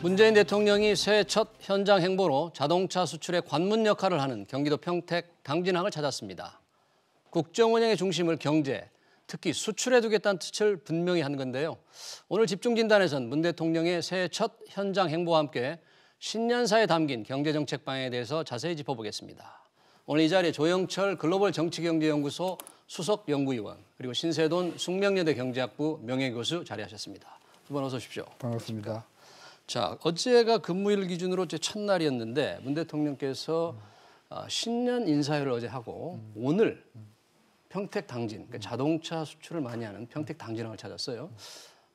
문재인 대통령이 새해 첫 현장 행보로 자동차 수출의 관문 역할을 하는 경기도 평택 당진항을 찾았습니다. 국정 운영의 중심을 경제, 특히 수출에 두겠다는 뜻을 분명히 한 건데요. 오늘 집중진단에선 문 대통령의 새해 첫 현장 행보와 함께 신년사에 담긴 경제정책 방향에 대해서 자세히 짚어보겠습니다. 오늘 이 자리에 조영철 글로벌 정치경제연구소 수석연구위원, 그리고 신세돈 숙명여대 경제학부 명예교수 자리하셨습니다. 두 분 어서 오십시오. 반갑습니다. 자, 어제가 근무일 기준으로 제 첫날이었는데 문 대통령께서 신년 인사회를 어제 하고 오늘 평택 당진, 그러니까 자동차 수출을 많이 하는 평택 당진항을 찾았어요.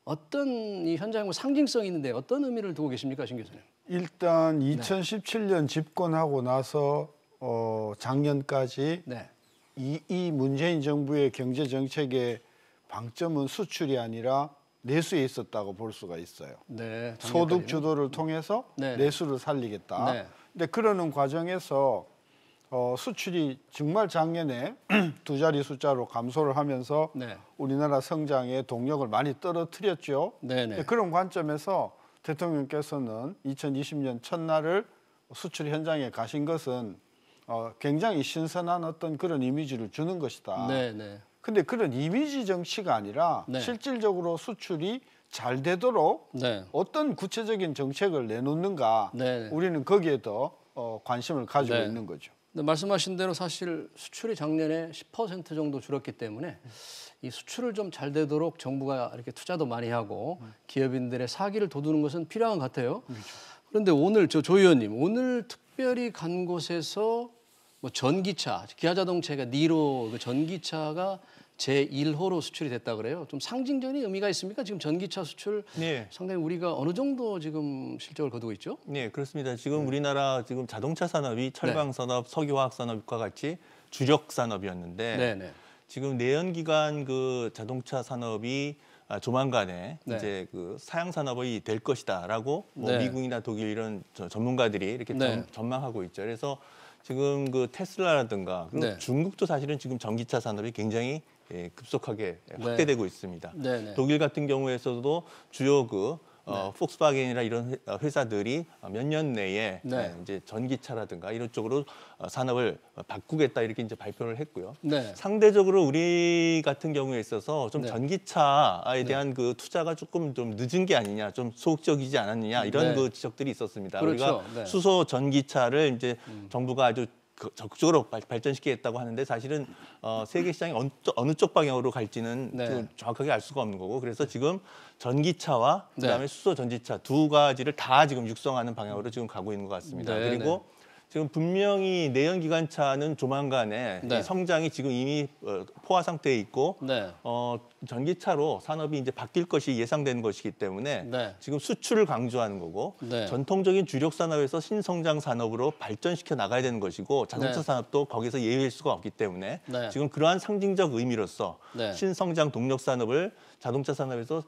어떤 이 현장 상징성이 있는데 어떤 의미를 두고 계십니까, 신 교수님? 일단 2017년 집권하고 나서 작년까지 네. 이 문재인 정부의 경제 정책의 방점은 수출이 아니라 내수에 있었다고 볼 수가 있어요. 네, 소득 주도를 통해서 네. 내수를 살리겠다. 네. 근데 그러는 과정에서 수출이 정말 작년에 두 자리 숫자로 감소를 하면서 네. 우리나라 성장의 동력을 많이 떨어뜨렸죠. 네, 네. 그런 관점에서 대통령께서는 2020년 첫날을 수출 현장에 가신 것은 굉장히 신선한 어떤 그런 이미지를 주는 것이다. 네, 네. 근데 그런 이미지 정치가 아니라 네. 실질적으로 수출이 잘 되도록 네. 어떤 구체적인 정책을 내놓는가, 네. 우리는 거기에 더 관심을 가지고 네. 있는 거죠. 근데 말씀하신 대로 사실 수출이 작년에 10% 정도 줄었기 때문에 이 수출을 좀 잘 되도록 정부가 이렇게 투자도 많이 하고 기업인들의 사기를 돋우는 것은 필요한 것 같아요. 그런데 오늘 조 의원님, 오늘 특별히 간 곳에서 뭐 전기차, 기아자동차가 니로 그 전기차가 제1호로 수출이 됐다 그래요. 좀 상징적인 의미가 있습니까? 지금 전기차 수출 네. 상당히 우리가 어느 정도 지금 실적을 거두고 있죠? 네, 그렇습니다. 지금 우리나라 지금 자동차 산업이 철강 산업, 석유화학 산업과 같이 주력 산업이었는데 네, 네. 지금 내연기관 그 자동차 산업이 조만간에 네. 이제 그 사양 산업이 될 것이다라고 뭐 네. 미국이나 독일 이런 전문가들이 이렇게 네. 전망하고 있죠. 그래서 지금 그 테슬라라든가 그리고 네. 중국도 사실은 지금 전기차 산업이 굉장히 급속하게 확대되고 있습니다. 네, 네. 독일 같은 경우에서도 주요 그 폭스바겐이나 이런 회사들이 몇 년 내에 네. 이제 전기차라든가 이런 쪽으로 산업을 바꾸겠다 이렇게 이제 발표를 했고요. 네. 상대적으로 우리 같은 경우에 있어서 좀 네. 전기차에 대한 그 투자가 조금 좀 늦은 게 아니냐, 좀 소극적이지 않았느냐 이런 네. 그 지적들이 있었습니다. 그렇죠. 우리가 네. 수소 전기차를 이제 정부가 아주 적극적으로 발전시키겠다고 하는데 사실은 세계 시장이 어느 쪽 방향으로 갈지는 네. 지금 정확하게 알 수가 없는 거고 그래서 지금 전기차와 네. 그다음에 수소 전지차 두 가지를 다 지금 육성하는 방향으로 지금 가고 있는 것 같습니다. 네, 그리고 지금 분명히 내연기관차는 조만간에 네. 이 성장이 지금 이미 포화 상태에 있고 네. 전기차로 산업이 이제 바뀔 것이 예상되는 것이기 때문에 네. 지금 수출을 강조하는 거고 네. 전통적인 주력 산업에서 신성장 산업으로 발전시켜 나가야 되는 것이고 자동차 네. 산업도 거기서 예외일 수가 없기 때문에 네. 지금 그러한 상징적 의미로서 네. 신성장 동력 산업을 자동차 산업에서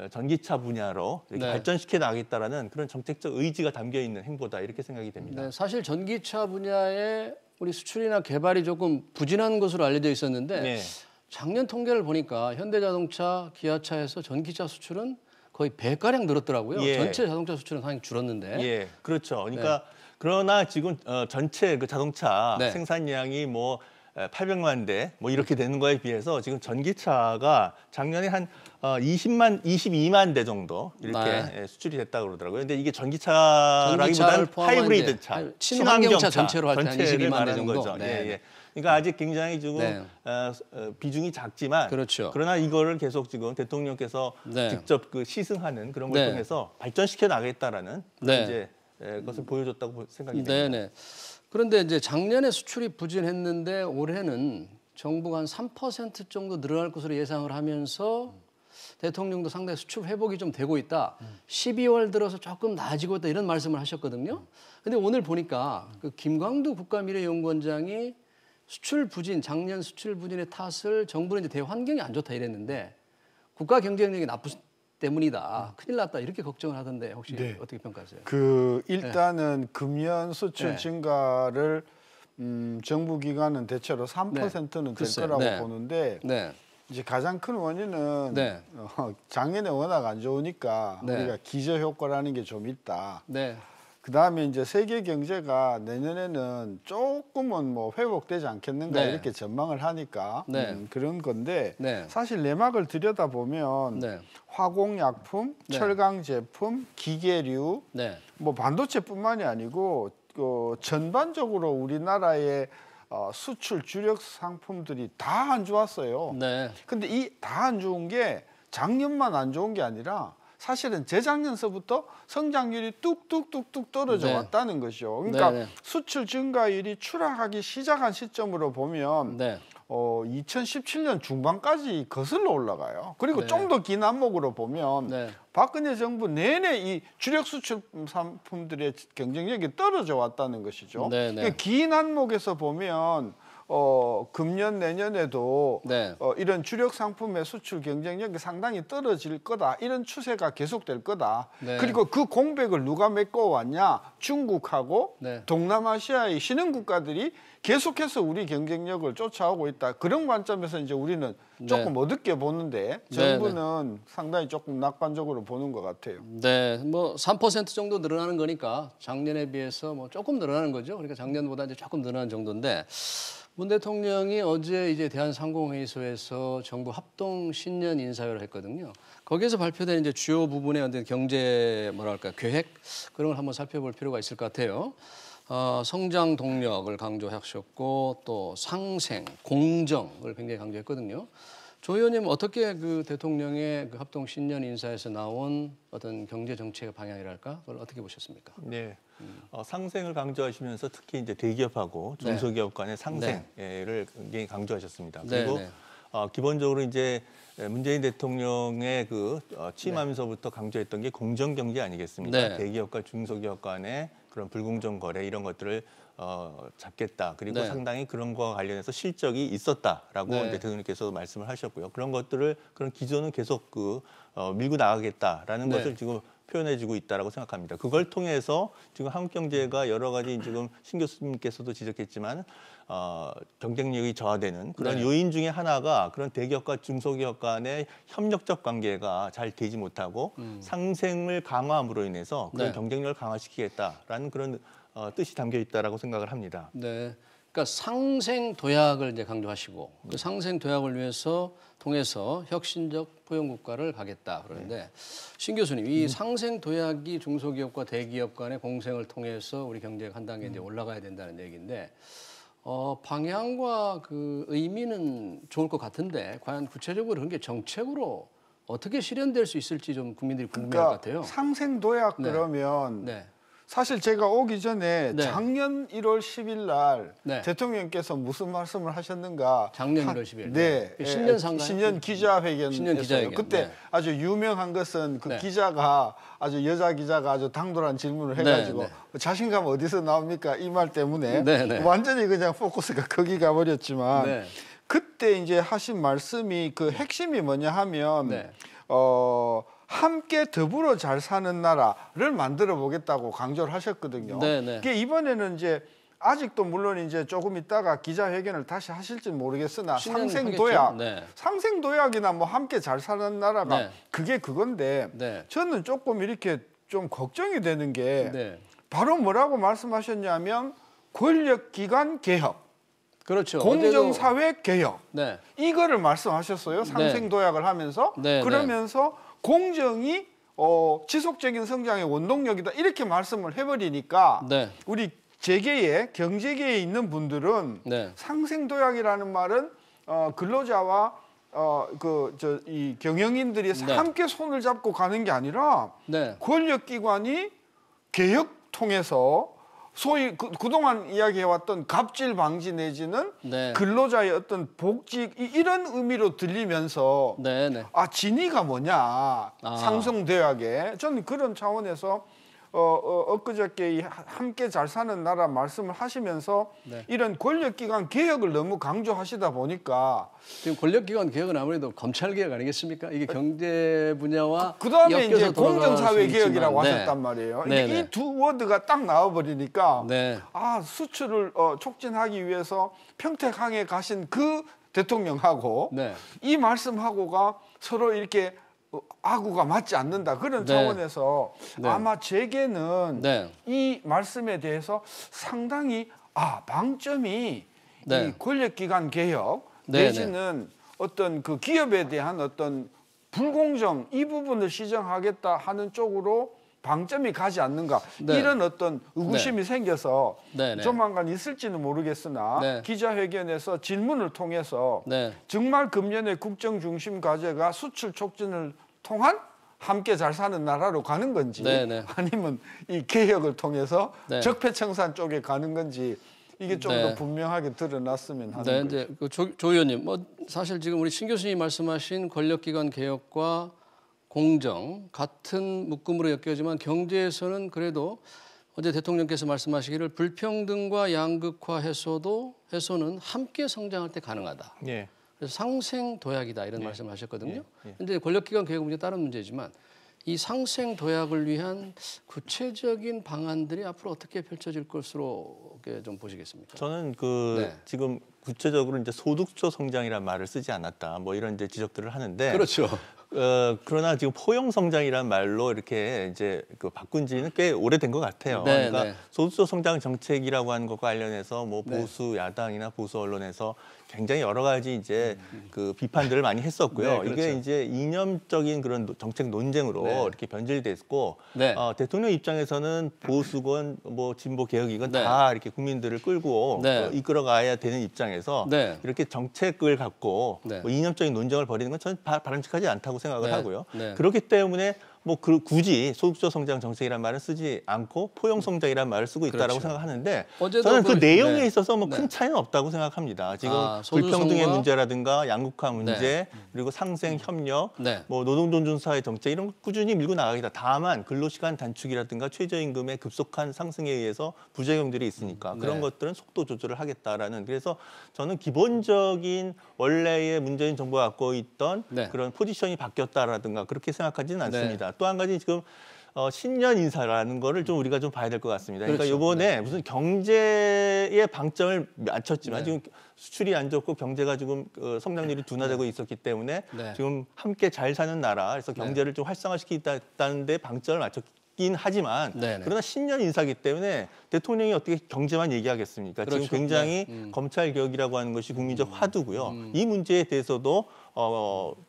전기차 분야로 이렇게 네. 발전시켜 나가겠다라는 그런 정책적 의지가 담겨 있는 행보다 이렇게 생각이 됩니다. 네, 사실 전기차 분야에 우리 수출이나 개발이 조금 부진한 것으로 알려져 있었는데 네. 작년 통계를 보니까 현대자동차, 기아차에서 전기차 수출은 거의 배가량 늘었더라고요. 예. 전체 자동차 수출은 상당히 줄었는데. 예, 그렇죠. 그러니까 그러나 지금 전체 그 자동차 네. 생산량이 뭐 800만 대 뭐 이렇게 되는 거에 비해서 지금 전기차가 작년에 한 22만 대 정도 이렇게 네. 수출이 됐다고 그러더라고요. 근데 이게 전기차라기보다는 하이브리드 차, 친환경차 전체로 할 때 한 전체를 22만 대 말하는 정도. 거죠. 네. 예, 예. 그러니까 아직 굉장히 조금 네. 비중이 작지만 그렇죠. 그러나 이거를 계속 지금 대통령께서 네. 직접 그 시승하는 그런 걸 네. 통해서 발전시켜 나가겠다라는 네. 이제 것을 보여줬다고 생각이 됩니다. 네네. 그런데 이제 작년에 수출이 부진했는데 올해는 정부가 한 3% 정도 늘어날 것으로 예상을 하면서 대통령도 상당히 수출 회복이 좀 되고 있다. 12월 들어서 조금 나아지고 있다 이런 말씀을 하셨거든요. 근데 오늘 보니까 그 김광두 국가미래연구원장이 수출 부진, 작년 수출 부진의 탓을 정부는 이제 대환경이 안 좋다 이랬는데 국가 경쟁력이 나쁘 때문이다. 큰일 났다. 이렇게 걱정을 하던데 혹시 네. 어떻게 평가하세요? 일단은 금연 수출 네. 증가를 정부 기관은 대체로 3%는 될 글쎄요. 거라고 네. 보는데 네. 이제 가장 큰 원인은 네. 작년에 워낙 안 좋으니까 네. 우리가 기저 효과라는 게 좀 있다. 네. 그다음에 이제 세계 경제가 내년에는 조금은 뭐 회복되지 않겠는가 네. 이렇게 전망을 하니까 네. 그런 건데 네. 사실 내막을 들여다보면 네. 화공약품, 네. 철강 제품, 기계류, 네. 뭐 반도체뿐만이 아니고 전반적으로 우리나라의 수출 주력 상품들이 다 안 좋았어요. 네. 근데 이 다 안 좋은 게 작년만 안 좋은 게 아니라 사실은 재작년서부터 성장률이 뚝뚝뚝뚝 떨어져 네. 왔다는 것이죠. 그러니까 네, 네. 수출 증가율이 추락하기 시작한 시점으로 보면 네. 2017년 중반까지 거슬러 올라가요. 그리고 네. 좀 더 긴 안목으로 보면 네. 박근혜 정부 내내 이 주력 수출 상품들의 경쟁력이 떨어져 왔다는 것이죠. 네, 네. 그러니까 긴 안목에서 보면 금년 내년에도 네. 이런 주력 상품의 수출 경쟁력이 상당히 떨어질 거다. 이런 추세가 계속될 거다. 네. 그리고 그 공백을 누가 메꿔왔냐? 중국하고 네. 동남아시아의 신흥 국가들이 계속해서 우리 경쟁력을 쫓아오고 있다. 그런 관점에서 이제 우리는 조금 어둡게 보는데 정부는 상당히 조금 낙관적으로 보는 것 같아요. 네, 뭐 3% 정도 늘어나는 거니까 작년에 비해서 뭐 조금 늘어나는 거죠. 그러니까 작년보다 이제 조금 늘어난 정도인데 문 대통령이 어제 이제 대한상공회의소에서 정부 합동 신년 인사회를 했거든요. 거기에서 발표된 이제 주요 부분의 어떤 경제 뭐랄까 계획 그런 걸 한번 살펴볼 필요가 있을 것 같아요. 성장 동력을 강조하셨고 또 상생, 공정을 굉장히 강조했거든요. 조 의원님 어떻게 그 대통령의 그 합동 신년 인사에서 나온 어떤 경제 정책의 방향이랄까 그걸 어떻게 보셨습니까? 네. 상생을 강조하시면서 특히 이제 대기업하고 중소기업 간의 상생을 굉장히 강조하셨습니다. 그리고 기본적으로 이제 문재인 대통령의 그 취임하면서부터 강조했던 게 공정 경제 아니겠습니까? 네. 대기업과 중소기업 간의 그런 불공정 거래 이런 것들을 잡겠다. 그리고 상당히 그런 거와 관련해서 실적이 있었다라고 이제 대통령께서 말씀을 하셨고요. 그런 것들을 그런 기조는 계속 밀고 나가겠다라는 것을 지금 표현해주고 있다라고 생각합니다. 그걸 통해서 지금 한국 경제가 여러 가지 지금 신 교수님께서도 지적했지만 경쟁력이 저하되는 그런 요인 중에 하나가 그런 대기업과 중소기업 간의 협력적 관계가 잘 되지 못하고 상생을 강화함으로 인해서 그런 경쟁력을 강화시키겠다라는 그런 뜻이 담겨 있다라고 생각을 합니다. 네. 그러니까 상생 도약을 이제 강조하시고 그 상생 도약을 통해서 혁신적 포용 국가를 가겠다 그러는데 신 교수님 이 상생 도약이 중소기업과 대기업 간의 공생을 통해서 우리 경제가 한 단계 이제 올라가야 된다는 얘기인데 방향과 그 의미는 좋을 것 같은데 과연 구체적으로 그런 게 정책으로 어떻게 실현될 수 있을지 좀 국민들이 궁금해할 것 같아요. 상생 도약 그러면 사실 제가 오기 전에 작년 1월 10일 날 대통령께서 무슨 말씀을 하셨는가? 작년 1월 10일. 네. 신년 상가. 신년 기자회견. 신년 기자회견. 그때 아주 유명한 것은 그 기자가 아주 여자 기자가 아주 당돌한 질문을 해가지고 자신감 어디서 나옵니까? 이 말 때문에 완전히 그냥 포커스가 거기 가버렸지만 그때 이제 하신 말씀이 그 핵심이 뭐냐 하면 함께 더불어 잘 사는 나라를 만들어 보겠다고 강조를 하셨거든요. 그게 이번에는 이제 아직도 물론 이제 조금 있다가 기자회견을 다시 하실지 모르겠으나 상생도약, 상생도약이나 뭐 함께 잘 사는 나라가 그게 그건데 저는 조금 이렇게 좀 걱정이 되는 게 바로 뭐라고 말씀하셨냐면 권력기관 개혁. 그렇죠. 공정사회 개혁. 이거를 말씀하셨어요. 상생도약을 하면서. 그러면서 공정이 지속적인 성장의 원동력이다. 이렇게 말씀을 해버리니까 우리 재계에 경제계에 있는 분들은 상생도약이라는 말은 근로자와 이 경영인들이 함께 손을 잡고 가는 게 아니라 권력기관이 개혁 통해서 소위 그동안 이야기해왔던 갑질 방지 내지는 근로자의 어떤 복지 이런 의미로 들리면서 진위가 뭐냐 상생도약에 저는 그런 차원에서 엊그저께 이 함께 잘 사는 나라 말씀을 하시면서 이런 권력기관 개혁을 너무 강조하시다 보니까 지금 권력기관 개혁은 아무래도 검찰 개혁 아니겠습니까? 이게 경제 분야와 그다음에 이제 공정사회 개혁이라고 하셨단 말이에요. 이 두 워드가 딱 나와버리니까 수출을 촉진하기 위해서 평택항에 가신 그 대통령하고 네. 이 말씀하고가 서로 이렇게 아구가 맞지 않는다. 그런 네. 차원에서 네. 아마 제게는 네. 이 말씀에 대해서 상당히 방점이 네. 이 권력기관 개혁 네. 내지는 어떤 그 기업에 대한 어떤 불공정 이 부분을 시정하겠다 하는 쪽으로 방점이 가지 않는가 네. 이런 어떤 의구심이 생겨서 네. 조만간 있을지는 모르겠으나 네. 기자회견에서 질문을 통해서 네. 정말 금년의 국정 중심 과제가 수출 촉진을 통한 함께 잘 사는 나라로 가는 건지 네. 아니면 이 개혁을 통해서 네. 적폐청산 쪽에 가는 건지 이게 좀 더 네. 분명하게 드러났으면 하는 네, 거죠. 이제 그 조 의원님, 뭐 사실 지금 우리 신 교수님이 말씀하신 권력기관 개혁과 공정 같은 묶음으로 엮여지만 경제에서는 그래도 어제 대통령께서 말씀하시기를 불평등과 양극화 해소는 함께 성장할 때 가능하다. 예. 그래서 상생 도약이다 이런 말씀하셨거든요. 예. 근데 권력기관 개혁 문제 다른 문제지만 이 상생 도약을 위한 구체적인 방안들이 앞으로 어떻게 펼쳐질 것으로 좀 보시겠습니까? 저는 네. 지금 구체적으로 이제 소득조 성장이라는 말을 쓰지 않았다. 뭐 이런 이제 지적들을 하는데. 그렇죠. 그러나 지금 포용 성장이라는 말로 이렇게 이제 바꾼 지는 꽤 오래된 것 같아요. 네, 그러니까 네. 소득조 성장 정책이라고 하는 것과 관련해서 뭐 네. 보수 야당이나 보수 언론에서 굉장히 여러 가지 이제 그 비판들을 많이 했었고요. 네, 그렇죠. 이게 이제 이념적인 그런 정책 논쟁으로 네. 이렇게 변질됐고 네. 대통령 입장에서는 보수건 뭐 진보 개혁이건 네. 다 이렇게 국민들을 끌고 네. 이끌어가야 되는 입장에서 네. 이렇게 정책을 갖고 네. 뭐 이념적인 논쟁을 벌이는 건 저는 바람직하지 않다고 생각을 네. 하고요. 네. 그렇기 때문에 뭐 굳이 소득조 성장 정책이라는 말을 쓰지 않고 포용 성장이라는 말을 쓰고 있다라고 그렇죠. 생각하는데 어제도 저는 그 내용에 네. 있어서 뭐 큰 네. 차이는 없다고 생각합니다. 지금 소득성과 불평등의 문제라든가 양극화 문제 네. 그리고 상생 협력, 네. 뭐 노동존중 사회 정책 이런 거 꾸준히 밀고 나가겠다. 다만 근로시간 단축이라든가 최저임금의 급속한 상승에 의해서 부작용들이 있으니까 그런 네. 것들은 속도 조절을 하겠다라는 그래서 저는 기본적인 원래의 문재인 정부가 갖고 있던 네. 그런 포지션이 바뀌었다라든가 그렇게 생각하지는 않습니다. 또 한 가지 지금 신년 인사라는 거를 좀 우리가 좀 봐야 될 것 같습니다. 그러니까 그렇죠. 이번에 네. 무슨 경제에 방점을 맞췄지만 네. 지금 수출이 안 좋고 경제가 지금 성장률이 둔화되고 있었기 때문에 네. 지금 함께 잘 사는 나라, 그래서 경제를 좀 활성화시키겠다는 데 방점을 맞췄긴 하지만 네. 그러나 신년 인사기 때문에 대통령이 어떻게 경제만 얘기하겠습니까? 그렇죠. 지금 굉장히 네. 검찰 개혁이라고 하는 것이 국민적 화두고요. 이 문제에 대해서도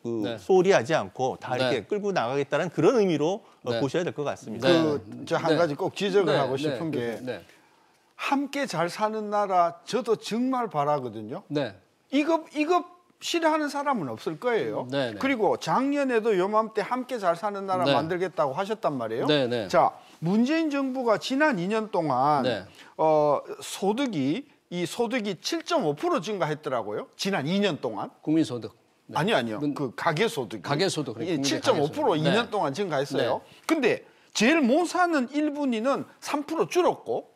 네. 소홀히 하지 않고 다 이렇게 네. 끌고 나가겠다는 그런 의미로 네. 보셔야 될 것 같습니다. 네. 저 한 가지 꼭 지적을 네. 하고 네. 싶은 게 네. 함께 잘 사는 나라 저도 정말 바라거든요. 네. 이거 싫어하는 사람은 없을 거예요. 네네. 그리고 작년에도 요맘때 함께 잘 사는 나라 네. 만들겠다고 하셨단 말이에요. 네네. 자, 문재인 정부가 지난 2년 동안 네. 소득이 7.5% 증가했더라고요. 지난 2년 동안. 국민소득. 네. 아니요. 문- 그 가계소득. 가계소득. 예, 국민의 7.5% 가계소득. 2년 네. 동안 증가했어요. 네. 근데 제일 못 사는 1분위는 3% 줄었고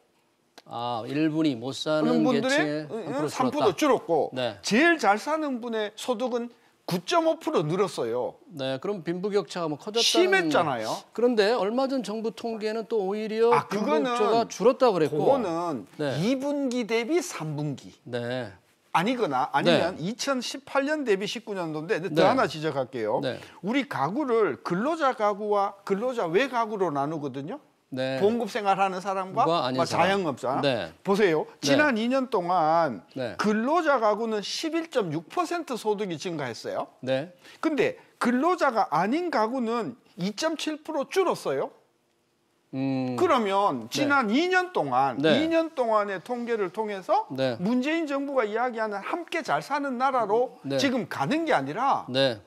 1분이 못 사는 그런 분들의 계층의 3% 줄었고 네. 제일 잘 사는 분의 소득은 9.5% 늘었어요. 네, 그럼 빈부격차가 뭐 커졌다는 심했잖아요. 그런데 얼마 전 정부 통계는 또 오히려 그거는 빈부격차가 줄었다고 그랬고. 그거는 네. 2분기 대비 3분기. 네. 아니면 2018년 대비 19년도인데 더 네. 하나 지적할게요. 네. 우리 가구를 근로자 가구와 근로자 외 가구로 나누거든요. 네. 봉급 생활하는 사람과 아닌 사람. 자영업자. 네. 보세요. 지난 2년 동안 네. 근로자 가구는 11.6% 소득이 증가했어요. 네. 근데 근로자가 아닌 가구는 2.7% 줄었어요. 그러면 지난 2년 동안 네. 2년 동안의 통계를 통해서 네. 문재인 정부가 이야기하는 함께 잘 사는 나라로 네. 지금 가는 게 아니라 네.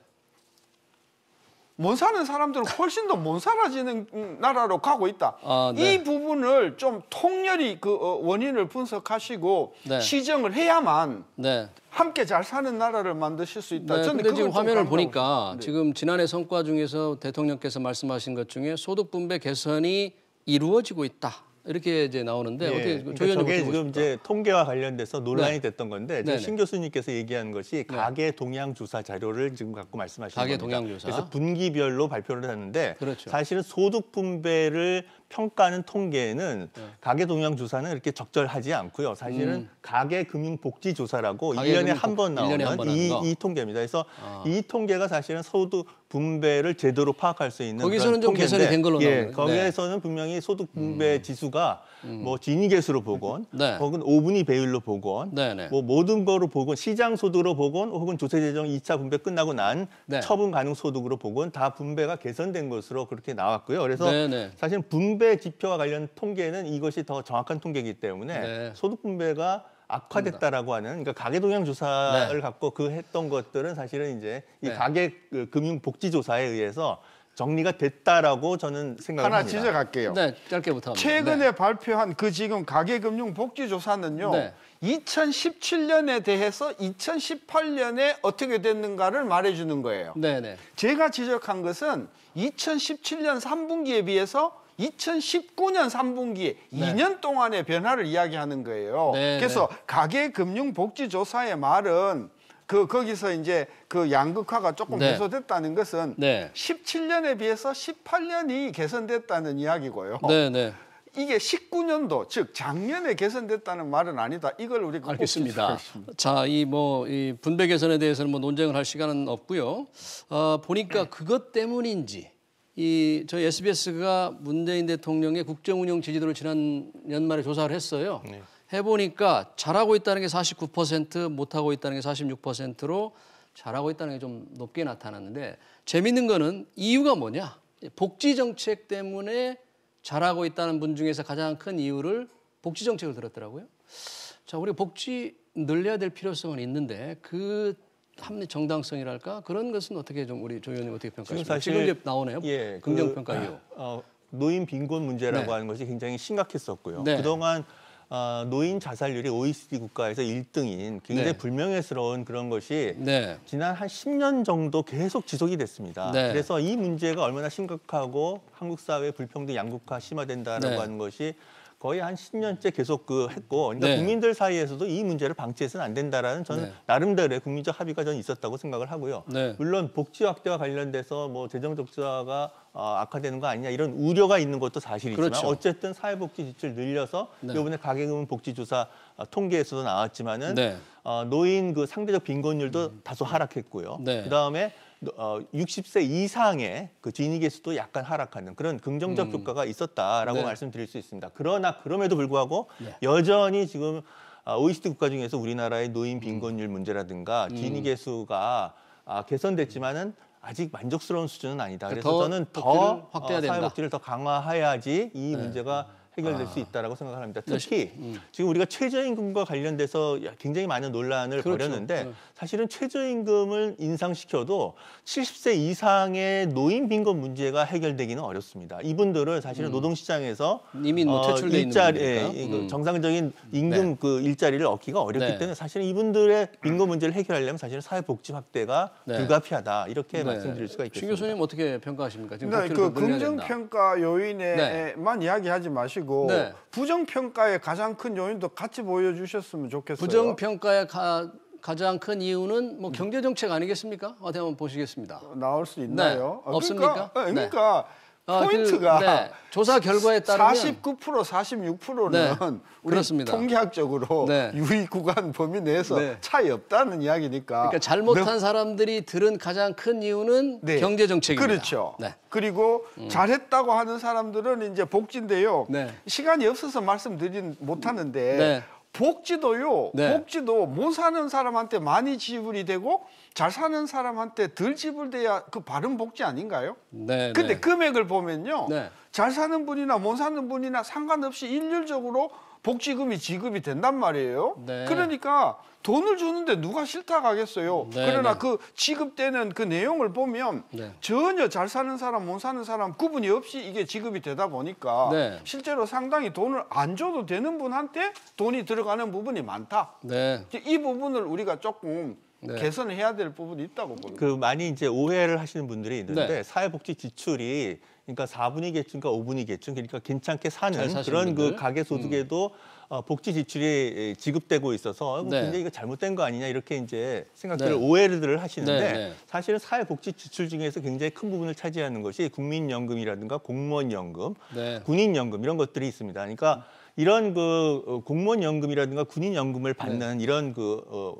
못 사는 사람들은 훨씬 더 못 살아지는 나라로 가고 있다. 네. 이 부분을 좀 통렬히 원인을 분석하시고 네. 시정을 해야만 네. 함께 잘 사는 나라를 만드실 수 있다. 네, 저는 근데 지금 그걸 좀 화면을 강조하고 보니까 싶습니다. 지금 지난해 성과 중에서 대통령께서 말씀하신 것 중에 소득 분배 개선이 이루어지고 있다. 이렇게 이제 나오는데 어떻게 그러니까 저게 지금 이제 통계와 관련돼서 논란이 됐던 건데 신 교수님께서 얘기한 것이 가계 동향 조사 자료를 지금 갖고 말씀하시는 가계 겁니다. 동향 조사. 그래서 분기별로 발표를 하는데 그렇죠. 사실은 소득 분배를 평가하는 통계에는 가계 동향 조사는 이렇게 적절하지 않고요. 사실은 가계 금융 복지 조사라고 1년에 한 번 나오는 이 통계입니다. 그래서 이 통계가 사실은 소득 분배를 제대로 파악할 수 있는 거기서는 좀 개선이 된 걸로 나오네요. 거기에서는 분명히 소득 분배 지수가 뭐 지니계수로 보건 혹은 5분위 배율로 보건 뭐 모든 거로 보건 시장 소득으로 보건 혹은 조세재정 2차 분배 끝나고 난 처분 가능 소득으로 보건 다 분배가 개선된 것으로 그렇게 나왔고요. 그래서 사실 분배 지표와 관련 통계는 이것이 더 정확한 통계이기 때문에 소득 분배가 악화됐다라고 하는 그러니까 가계 동향 조사를 갖고 했던 것들은 사실은 이제 이 가계 금융 복지 조사에 의해서 정리가 됐다라고 저는 생각을 하나 합니다. 지적할게요. 네, 짧게 부탁합니다. 최근에 발표한 그 지금 가계금융 복지조사는요. 2017년에 대해서 2018년에 어떻게 됐는가를 말해주는 거예요. 제가 지적한 것은 2017년 3분기에 비해서 2019년 3분기에 2년 동안의 변화를 이야기하는 거예요. 그래서 가계금융복지조사의 말은 거기서 이제 그 양극화가 조금 해소됐다는 것은 17년에 비해서 18년이 개선됐다는 이야기고요. 이게 19년도 즉 작년에 개선됐다는 말은 아니다. 이걸 우리가 알겠습니다. 자, 이 분배 개선에 대해서는 뭐 논쟁을 할 시간은 없고요. 보니까 그것 때문인지 저희 SBS가 문재인 대통령의 국정운영 지지도를 지난 연말에 조사를 했어요. 해보니까 잘하고 있다는 게 49%, 못하고 있다는 게 46%로 잘하고 있다는 게 좀 높게 나타났는데 재밌는 거는 이유가 뭐냐? 복지 정책 때문에 잘하고 있다는 분 중에서 가장 큰 이유를 복지 정책을 들었더라고요. 자, 우리 복지 늘려야 될 필요성은 있는데 그 합리 정당성이랄까 그런 것은 어떻게 좀 우리 조 의원님 어떻게 평가하십니까? 지금 이제 나오네요. 긍정 평가 이유. 노인 빈곤 문제라고 하는 것이 굉장히 심각했었고요. 그동안 노인 자살률이 OECD 국가에서 1등인 굉장히 불명예스러운 그런 것이 지난 한 10년 정도 계속 지속이 됐습니다. 그래서 이 문제가 얼마나 심각하고 한국 사회 불평등 양극화 심화된다라고 하는 것이 거의 한 10년째 계속 했고 그러니까 국민들 사이에서도 이 문제를 방치해서는 안 된다라는 저는 나름대로의 국민적 합의가 저는 있었다고 생각을 하고요. 물론 복지 확대와 관련돼서 뭐 재정 적자가 악화되는 거 아니냐 이런 우려가 있는 것도 사실이지만 어쨌든 사회복지 지출을 늘려서 이번에 가계금융 복지조사 통계에서도 나왔지만은 노인 그 상대적 빈곤율도 다소 하락했고요. 그다음에 60세 이상의 그 지니계수도 약간 하락하는 그런 긍정적 효과가 있었다라고 말씀드릴 수 있습니다. 그러나 그럼에도 불구하고 여전히 지금 OECD 국가 중에서 우리나라의 노인 빈곤율 문제라든가 지니계수가 개선됐지만은 아직 만족스러운 수준은 아니다. 그래서 저는 더 사회복지를 더 강화해야지 이 문제가 해결될 수 있다라고 생각을 합니다. 특히 지금 우리가 최저임금과 관련돼서 굉장히 많은 논란을 벌였는데 사실은 최저임금을 인상시켜도 70세 이상의 노인 빈곤 문제가 해결되기는 어렵습니다. 이분들은 사실은 노동시장에서 이미 퇴출돼 있는 분들이니까 정상적인 임금 그 일자리를 얻기가 어렵기 때문에 사실은 이분들의 빈곤 문제를 해결하려면 사실은 사회복지 확대가 불가피하다 이렇게 말씀드릴 수가 있겠습니다. 신 교수님 어떻게 평가하십니까? 지금 그 긍정평가 요인에만 이야기하지 마시고 부정평가의 가장 큰 요인도 같이 보여주셨으면 좋겠어요. 부정평가의 가장 큰 이유는 뭐 경제정책 아니겠습니까? 어떻게 한번 보시겠습니다. 나올 수 있나요? 없습니까? 그러니까 포인트가 조사 결과에 따르면 49%, 46%는 우리 그렇습니다. 통계학적으로 유의 구간 범위 내에서 차이 없다는 이야기니까. 그러니까 잘못한 사람들이 들은 가장 큰 이유는 경제정책입니다. 그렇죠. 그리고 잘했다고 하는 사람들은 이제 복지인데요. 시간이 없어서 말씀드리진 못하는데 복지도요. 복지도 못 사는 사람한테 많이 지불이 되고 잘 사는 사람한테 덜 지불돼야 그 바른 복지 아닌가요? 근데 금액을 보면요. 잘 사는 분이나 못 사는 분이나 상관없이 일률적으로 복지금이 지급이 된단 말이에요. 그러니까 돈을 주는데 누가 싫다 가겠어요. 그러나 그 지급되는 그 내용을 보면 전혀 잘 사는 사람, 못 사는 사람 구분이 없이 이게 지급이 되다 보니까 실제로 상당히 돈을 안 줘도 되는 분한테 돈이 들어가는 부분이 많다. 이 부분을 우리가 조금 네. 개선을 해야 될 부분이 있다고 봅니다. 그 많이 이제 오해를 하시는 분들이 있는데 네. 사회복지 지출이 그러니까 4분위 계층과 5분위 계층 그러니까 괜찮게 사는 그런 그 가계 소득에도 복지 지출이 지급되고 있어서 네. 굉장히 이거 잘못된 거 아니냐 이렇게 이제 생각들을 네. 오해를 하시는데 네. 사실은 사회복지 지출 중에서 굉장히 큰 부분을 차지하는 것이 국민연금이라든가 공무원연금, 네. 군인연금 이런 것들이 있습니다. 그러니까 이런 그 공무원연금이라든가 군인연금을 받는 네. 이런 그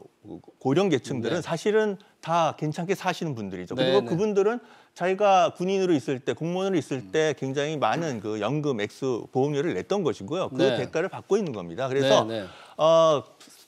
고령 계층들은 네. 사실은 다 괜찮게 사시는 분들이죠. 그리고 네. 그분들은 자기가 군인으로 있을 때, 공무원으로 있을 때 굉장히 많은 그 연금 액수 보험료를 냈던 것이고요. 그 네. 대가를 받고 있는 겁니다. 그래서 네.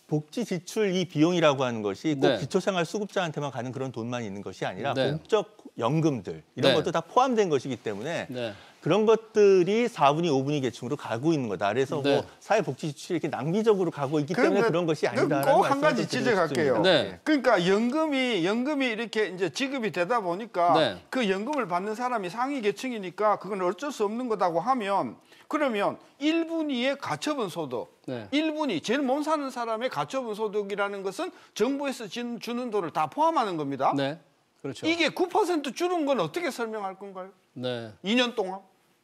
복지 지출 이 비용이라고 하는 것이 꼭 네. 기초생활수급자한테만 가는 그런 돈만 있는 것이 아니라 네. 공적 연금들 이런 네. 것도 다 포함된 것이기 때문에 네. 그런 것들이 4분위, 5분위 계층으로 가고 있는 거다. 그래서 네. 뭐 사회복지 지출이 이렇게 낭비적으로 가고 있기 때문에 그런 것이 아니다라는 꼭 한 가지 지적할게요. 네. 그러니까 연금이 이렇게 이제 지급이 되다 보니까 네. 그 연금을 받는 사람이 상위 계층이니까 그건 어쩔 수 없는 거다고 하면 그러면 1분위의 가처분 소득, 네. 1분위 제일 못 사는 사람의 가처분 소득이라는 것은 정부에서 주는 돈을 다 포함하는 겁니다. 네. 그렇죠. 이게 9% 줄은 건 어떻게 설명할 건가요? 네. 2년 동안?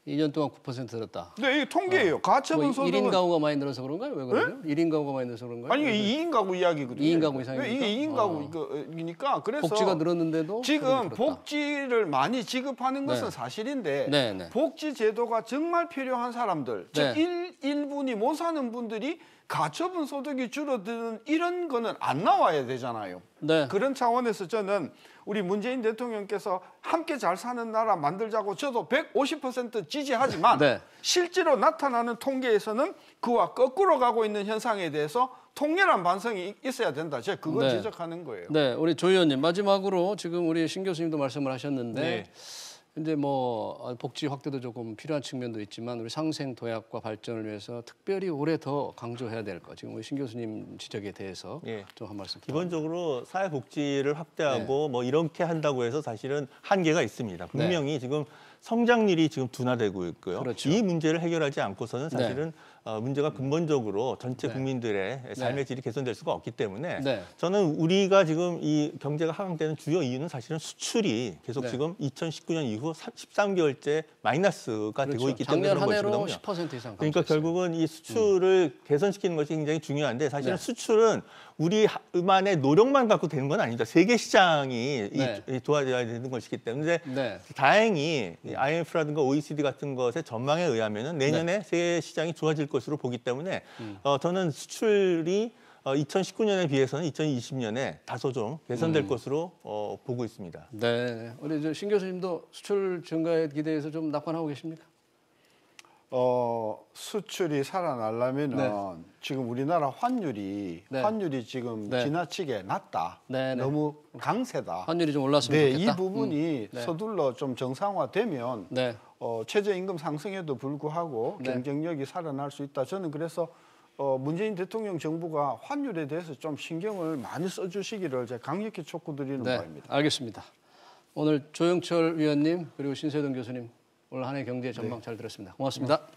2년 동안 9% 들었다. 네, 이게 통계예요. 가처분 소득은 1인 가구가 많이 늘어서 그런가요? 왜 그러죠? 네? 1인 가구가 많이 늘어서 그런가요? 아니, 이게 2인 가구 이야기거든요. 2인 가구 이상이니까? 이게 2인 가구이니까 그래서 복지가 늘었는데도 지금 복지를 많이 지급하는 것은 네. 사실인데 네, 네. 복지 제도가 정말 필요한 사람들, 즉 네. 1분이 못 사는 분들이 가처분 소득이 줄어드는 이런 거는 안 나와야 되잖아요. 네. 그런 차원에서 저는 우리 문재인 대통령께서 함께 잘 사는 나라 만들자고 저도 150% 지지하지만 네. 실제로 나타나는 통계에서는 그와 거꾸로 가고 있는 현상에 대해서 통렬한 반성이 있어야 된다. 제가 그거 네. 지적하는 거예요. 네, 우리 조 의원님 마지막으로 지금 우리 신 교수님도 말씀을 하셨는데 네. 근데 뭐 복지 확대도 조금 필요한 측면도 있지만 우리 상생 도약과 발전을 위해서 특별히 올해 더 강조해야 될 것. 지금 우리 신 교수님 지적에 대해서 예. 좀 한 말씀. 기본적으로 사회 복지를 확대하고 네. 뭐 이렇게 한다고 해서 사실은 한계가 있습니다. 분명히 네. 지금 성장률이 지금 둔화되고 있고요. 그렇죠. 이 문제를 해결하지 않고서는 사실은 네. 문제가 근본적으로 전체 국민들의 삶의 질이 개선될 수가 없기 때문에 저는 우리가 지금 이 경제가 하강되는 주요 이유는 사실은 수출이 계속 지금 2019년 이후 13개월째 마이너스가 그렇죠. 되고 있기 때문에 그런 것이거든요. 10% 이상 그러니까 결국은 이 수출을 개선시키는 것이 굉장히 중요한데 사실은 수출은 우리만의 노력만 갖고 되는 건 아닙니다. 세계 시장이 도와줘야 되는 것이기 때문에 다행히 IMF라든가 OECD 같은 것의 전망에 의하면 내년에 세계 시장이 좋아질 것으로 보기 때문에 저는 수출이 2019년에 비해서는 2020년에 다소 좀 개선될 것으로 보고 있습니다. 네, 우리 신 교수님도 수출 증가에 기대해서 좀 낙관하고 계십니까? 수출이 살아나려면은 지금 우리나라 환율이 지금 지나치게 낮다. 너무 강세다. 환율이 좀 올랐으면 좋겠다. 이 부분이 서둘러 좀 정상화되면 최저임금 상승에도 불구하고 경쟁력이 살아날 수 있다. 저는 그래서 문재인 대통령 정부가 환율에 대해서 좀 신경을 많이 써주시기를 제가 강력히 촉구드리는 바입니다. 알겠습니다. 오늘 조영철 위원님 그리고 신세동 교수님 오늘 한 해 경제 전망 잘 들었습니다. 고맙습니다.